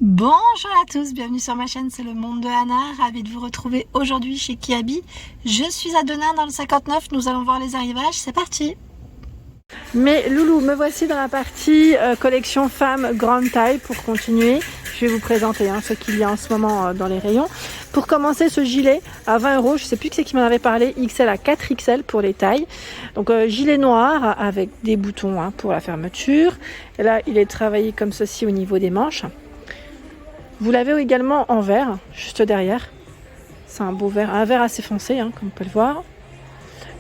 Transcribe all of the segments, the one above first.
Bonjour à tous, bienvenue sur ma chaîne, c'est le monde de Anna, ravie de vous retrouver aujourd'hui chez Kiabi. Je suis à Denain dans le 59, nous allons voir les arrivages, c'est parti. Mais loulou, me voici dans la partie collection femmes grande taille pour continuer. Je vais vous présenter ce qu'il y a en ce moment dans les rayons. Pour commencer, ce gilet à 20 €, je ne sais plus qui c'est qui m'en avait parlé, XL à 4XL pour les tailles. Donc gilet noir avec des boutons pour la fermeture. Et là, il est travaillé comme ceci au niveau des manches. Vous l'avez également en vert, juste derrière. C'est un beau vert, un vert assez foncé, comme on peut le voir.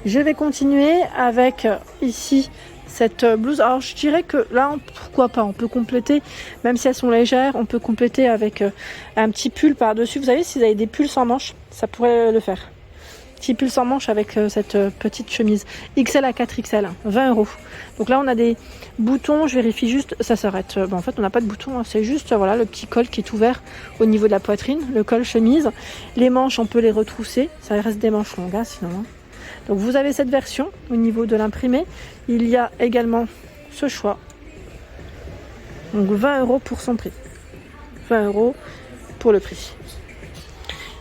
Je vais continuer avec ici cette blouse. Alors je dirais que là, pourquoi pas, on peut compléter, même si elles sont légères, on peut compléter avec un petit pull par-dessus. Vous savez, si vous avez des pulls sans manches, ça pourrait le faire. Petit pull sans manches avec cette petite chemise. XL à 4XL, 20 €. Donc là, on a des boutons, je vérifie juste, ça s'arrête. En fait, on n'a pas de bouton, c'est juste voilà, le petit col qui est ouvert au niveau de la poitrine, le col chemise. Les manches, on peut les retrousser, ça reste des manches longues sinon. Donc vous avez cette version au niveau de l'imprimé. Il y a également ce choix. Donc 20 € pour son prix. 20 € pour le prix.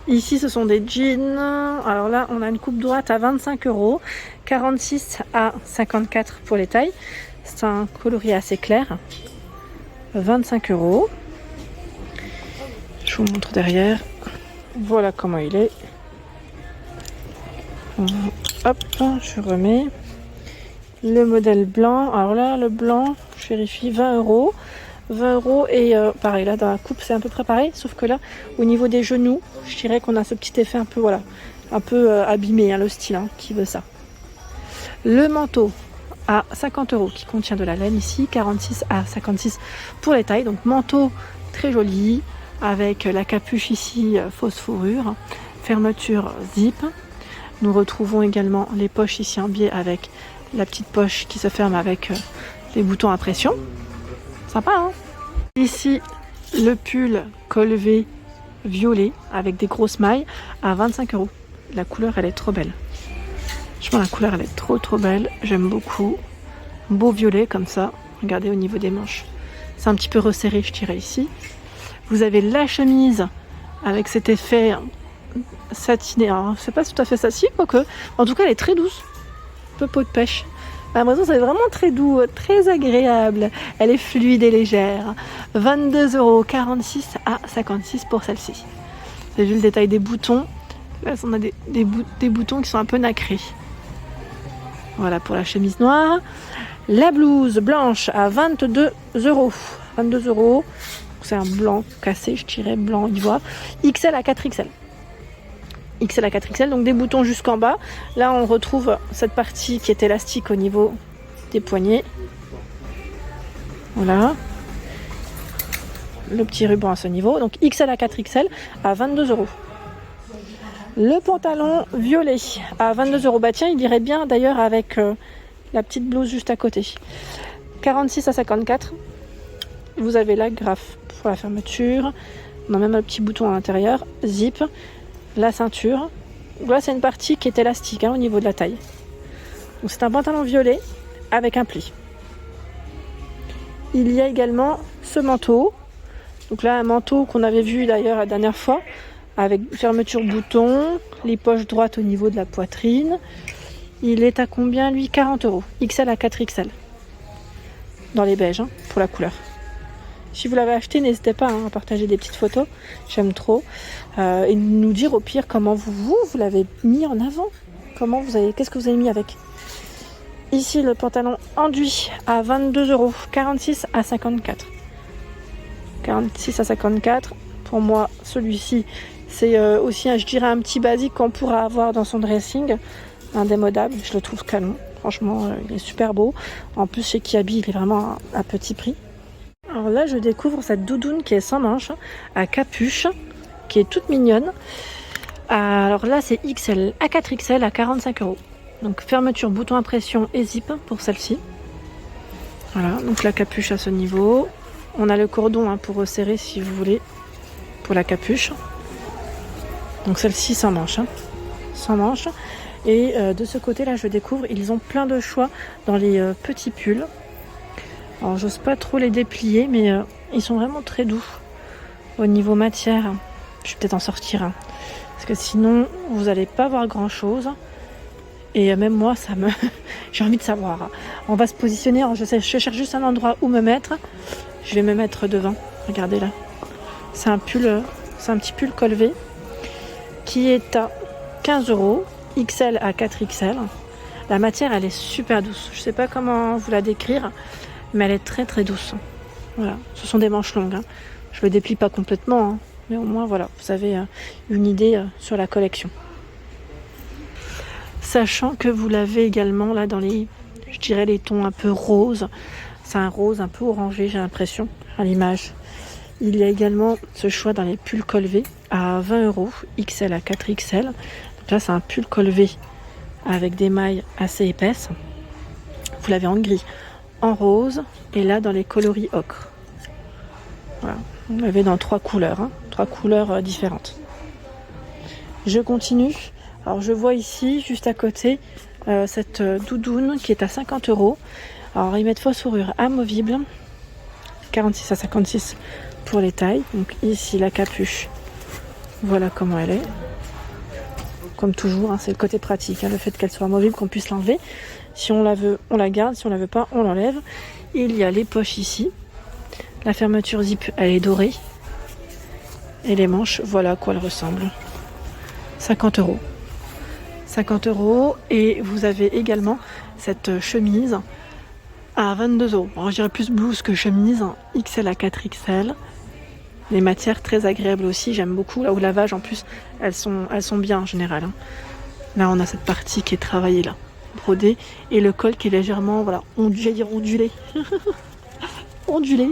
Ici, ce sont des jeans. Alors là, on a une coupe droite à 25 €, 46 à 54 pour les tailles. C'est un coloris assez clair. 25 €. Je vous montre derrière. Voilà comment il est. Hop, je remets. Le modèle blanc. Alors là, le blanc, je vérifie, 20 €. 20 € et pareil, là dans la coupe c'est un peu préparé, sauf que là au niveau des genoux, je dirais qu'on a ce petit effet un peu abîmé, le style qui veut ça. Le manteau à 50 € qui contient de la laine ici, 46 à 56 pour les tailles. Donc manteau très joli avec la capuche ici fausse fourrure, fermeture zip. Nous retrouvons également les poches ici en biais avec la petite poche qui se ferme avec les boutons à pression. Sympa, Ici, le pull col V violet avec des grosses mailles à 25 €. La couleur, elle est trop belle. Franchement, la couleur, elle est trop belle. J'aime beaucoup. Beau violet comme ça. Regardez au niveau des manches. C'est un petit peu resserré, je dirais, ici. Vous avez la chemise avec cet effet satiné. Alors, c'est pas tout à fait satin, quoique. En tout cas, elle est très douce. Un peu peau de pêche. L'impression c'est vraiment très doux, très agréable. Elle est fluide et légère. 22 €, 46 à 56 pour celle-ci. Vous avez vu le détail des boutons. Là, on a des boutons qui sont un peu nacrés. Voilà pour la chemise noire. La blouse blanche à 22 €. 22 €. C'est un blanc cassé, je dirais, blanc ivoire. XL à 4XL. XL à 4XL, donc des boutons jusqu'en bas. Là, on retrouve cette partie qui est élastique au niveau des poignets. Voilà. Le petit ruban à ce niveau. Donc XL à 4XL à 22 €. Le pantalon violet à 22 €. Bah tiens, il irait bien d'ailleurs avec la petite blouse juste à côté. 46 à 54. Vous avez l'agrafe pour la fermeture. On a même un petit bouton à l'intérieur. Zip. La ceinture. Là, c'est une partie qui est élastique au niveau de la taille. Donc, c'est un pantalon violet avec un pli. Il y a également ce manteau. Donc là, un manteau qu'on avait vu d'ailleurs la dernière fois avec fermeture bouton, les poches droites au niveau de la poitrine. Il est à combien lui? 40 €. XL à 4XL. Dans les beiges pour la couleur. Si vous l'avez acheté, n'hésitez pas à partager des petites photos. J'aime trop. Et nous dire au pire comment vous l'avez mis en avant. Qu'est-ce que vous avez mis avec. Ici, le pantalon enduit à 22 €. 46 à 54. 46 à 54. Pour moi, celui-ci, c'est aussi, je dirais, un petit basique qu'on pourra avoir dans son dressing. Indémodable. Je le trouve canon. Franchement, il est super beau. En plus, chez Kiabi, il est vraiment à petit prix. Alors là, je découvre cette doudoune qui est sans manches, à capuche, qui est toute mignonne. Alors là, c'est XL à 4XL à 45 €. Donc fermeture, bouton à pression et zip pour celle-ci. Voilà, donc la capuche à ce niveau. On a le cordon pour resserrer si vous voulez, pour la capuche. Donc celle-ci sans manches. Sans manches. Et de ce côté-là, je découvre, ils ont plein de choix dans les petits pulls. Alors j'ose pas trop les déplier, mais ils sont vraiment très doux. Au niveau matière, je vais peut-être en sortir un. Parce que sinon, vous n'allez pas voir grand-chose. Et même moi, j'ai envie de savoir. On va se positionner. Alors, je cherche juste un endroit où me mettre. Je vais me mettre devant. Regardez là. C'est un petit pull col V qui est à 15 €, XL à 4XL. La matière, elle est super douce. Je ne sais pas comment vous la décrire, mais elle est très très douce. Voilà. Ce sont des manches longues. Je ne le déplie pas complètement, mais au moins, voilà, vous avez une idée sur la collection. Sachant que vous l'avez également là dans les tons un peu roses. C'est un rose un peu orangé, j'ai l'impression, à l'image. Il y a également ce choix dans les pulls col V à 20 €, XL à 4XL. Donc là, c'est un pull col V avec des mailles assez épaisses. Vous l'avez en gris, en rose et là dans les coloris ocre. Voilà. Vous l'avez dans 3 couleurs, 3 couleurs différentes. Je continue. Alors je vois ici, juste à côté, cette doudoune qui est à 50 €. Alors ils mettent fausse fourrure amovible, 46 à 56 pour les tailles. Donc ici la capuche, voilà comment elle est. Comme toujours, c'est le côté pratique, le fait qu'elle soit amovible, qu'on puisse l'enlever. Si on la veut, on la garde. Si on la veut pas, on l'enlève. Il y a les poches ici. La fermeture zip, elle est dorée. Et les manches, voilà à quoi elles ressemblent. 50 €. 50 € et vous avez également cette chemise à 22 €. Alors je dirais plus blouse que chemise, XL à 4XL. Les matières très agréables aussi, j'aime beaucoup. Là au lavage en plus, elles sont bien en général. Là on a cette partie qui est travaillée là, brodée, et le col qui est légèrement, voilà, ondulé. Ondulé.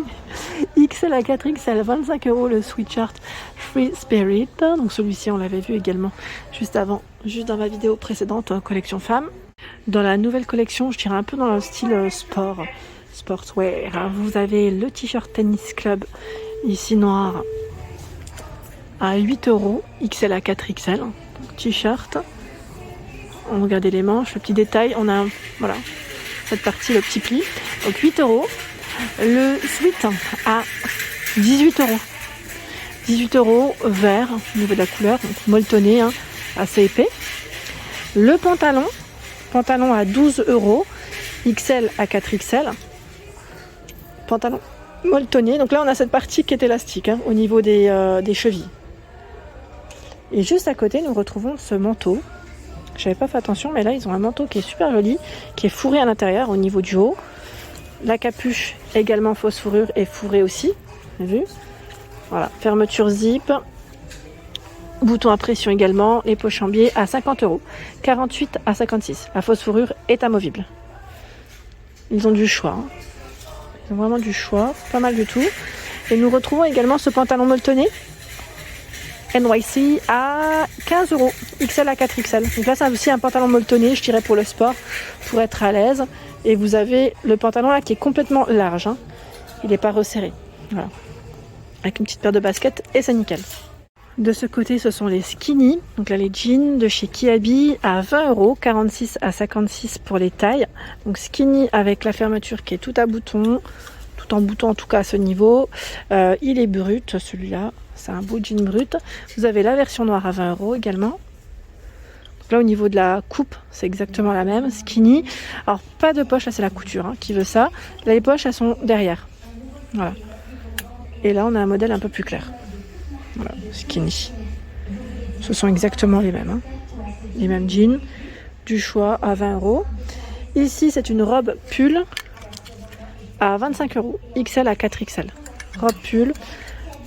XL à 4XL, 25 € le sweatshirt Free Spirit. Donc celui-ci on l'avait vu également juste dans ma vidéo précédente, collection femme. Dans la nouvelle collection, je dirais un peu dans le style sportswear. Vous avez le t-shirt tennis club ici noir à 8 €, XL à 4XL. T-shirt. On regarde les manches, le petit détail. On a voilà cette partie, le petit pli. Donc 8 €. Le sweat à 18 €. 18 € vert au niveau de la couleur, donc molletonné, assez épais. Le pantalon à 12 €, XL à 4XL. Pantalon molletonné. Donc là on a cette partie qui est élastique au niveau des chevilles. Et juste à côté nous retrouvons ce manteau. J'avais pas fait attention, mais là ils ont un manteau qui est super joli, qui est fourré à l'intérieur au niveau du haut. La capuche également fausse fourrure et fourrée aussi. Vous avez vu ? Voilà, fermeture zip. Bouton à pression également. Les poches en biais à 50 €. 48 à 56. La fausse fourrure est amovible. Ils ont du choix. Ils ont vraiment du choix. Pas mal du tout. Et nous retrouvons également ce pantalon molletonné. NYC à 15 €. XL à 4XL. Donc là c'est aussi un pantalon molletonné, je dirais pour le sport, pour être à l'aise. Et vous avez le pantalon là qui est complètement large. Il n'est pas resserré. Voilà. Avec une petite paire de baskets et c'est nickel. De ce côté, ce sont les skinny. Donc là, les jeans de chez Kiabi à 20 €, 46 à 56 pour les tailles. Donc skinny avec la fermeture qui est tout à bouton, tout en bouton en tout cas à ce niveau. Il est brut, celui-là. C'est un beau jean brut. Vous avez la version noire à 20 € également. Donc là, au niveau de la coupe, c'est exactement la même. Skinny. Alors, pas de poche, là, c'est la couture qui veut ça. Là, les poches, elles sont derrière. Voilà. Et là, on a un modèle un peu plus clair. Voilà, skinny. Ce sont exactement les mêmes. Les mêmes jeans. Du choix à 20 €. Ici, c'est une robe pull à 25 €. XL à 4XL. Robe pull.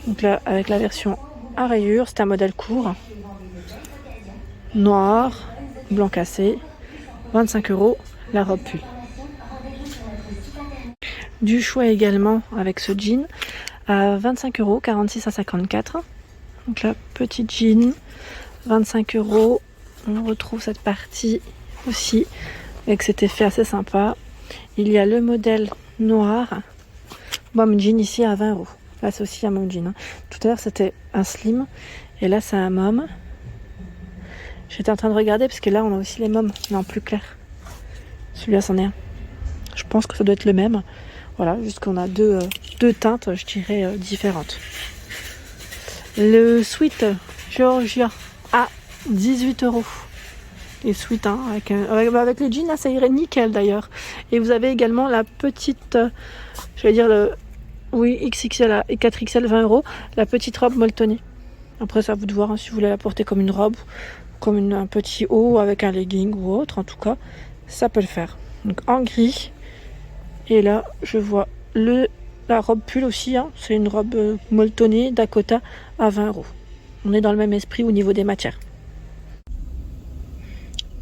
Donc là, avec la version à rayures, c'est un modèle court. Noir, blanc cassé. 25 € la robe pull. Du choix également avec ce jean à 25 €, 46 à 54. Donc là, petit jean, 25 €. On retrouve cette partie aussi avec cet effet assez sympa. Il y a le modèle noir, mom jean ici à 20 €. Là, c'est aussi un mom jean. Tout à l'heure, c'était un slim et là, c'est un mom. J'étais en train de regarder parce que là, on a aussi les moms, mais en plus clair. Celui-là, c'en est un. Je pense que ça doit être le même. Voilà, juste qu'on a deux teintes, je dirais, différentes. Le sweat Georgia à 18 €. Les sweats, hein, avec les jeans, là, ça irait nickel d'ailleurs. Et vous avez également la petite, je vais dire oui, XXL et 4XL, 20 €. La petite robe molletonnée. Après, ça à vous de voir, hein, si vous voulez la porter comme une robe, comme un petit haut avec un legging ou autre. En tout cas, ça peut le faire. Donc en gris. Et là, je vois la robe pull aussi. Hein. C'est une robe molletonnée Dakota à 20 €. On est dans le même esprit au niveau des matières.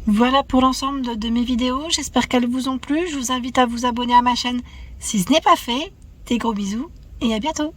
Voilà pour l'ensemble de mes vidéos. J'espère qu'elles vous ont plu. Je vous invite à vous abonner à ma chaîne si ce n'est pas fait. Des gros bisous et à bientôt.